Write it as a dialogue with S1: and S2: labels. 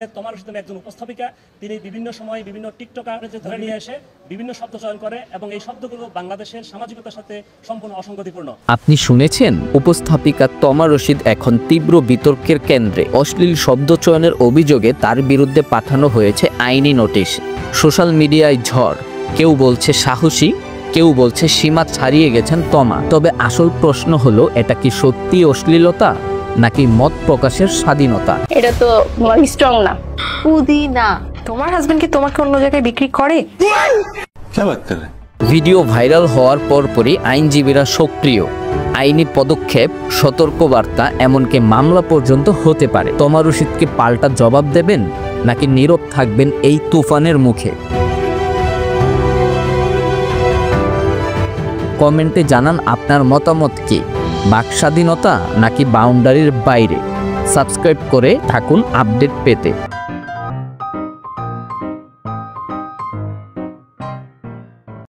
S1: তোমার রশিদ একজন উপস্থাপিকা, তিনি বিভিন্ন সময় বিভিন্ন টিকটকার ধরে নিয়ে এসে বিভিন্ন শব্দ চয়ন করে এবং এই শব্দগুলো বাংলাদেশের সামাজিকতার সাথে সম্পূর্ণ অসঙ্গতিপূর্ণ।
S2: আপনি শুনেছেন, উপস্থাপিকা তমা রশিদ এখন তীব্র বিতর্কের কেন্দ্রে। অশ্লীল শব্দ চয়নের অভিযোগে তার বিরুদ্ধে পাঠানো হয়েছে আইনি নোটিশ। সোশ্যাল মিডিয়ায় ঝড়, কেউ বলছে সাহসী, কেউ বলছে সীমা ছাড়িয়ে গেছেন তমা। তবে আসল প্রশ্ন হলো, এটা কি সত্যি অশ্লীলতা নাকি মত প্রকাশের স্বাধীনতা?
S3: এটা তো স্ট্রং না।
S4: পুদিনা, তোমার হাজবেন্ড কি তোমাকে অন্য জায়গায় বিক্রি করে?
S2: ভিডিও ভাইরাল হওয়ার পরপরই আইনজীবীরা সক্রিয়। আইনি পদক্ষেপ, সতর্কবার্তা, এমনকি মামলা পর্যন্ত হতে পারে। তমা রশিদকে পাল্টা জবাব দেবেন নাকি নীরব থাকবেন এই তুফানের মুখে? কমেন্টে জানান আপনার মতামত কি। বাকস্বাধীনতা নাকি বাউন্ডারির বাইরে? সাবস্ক্রাইব করে থাকুন আপডেট পেতে।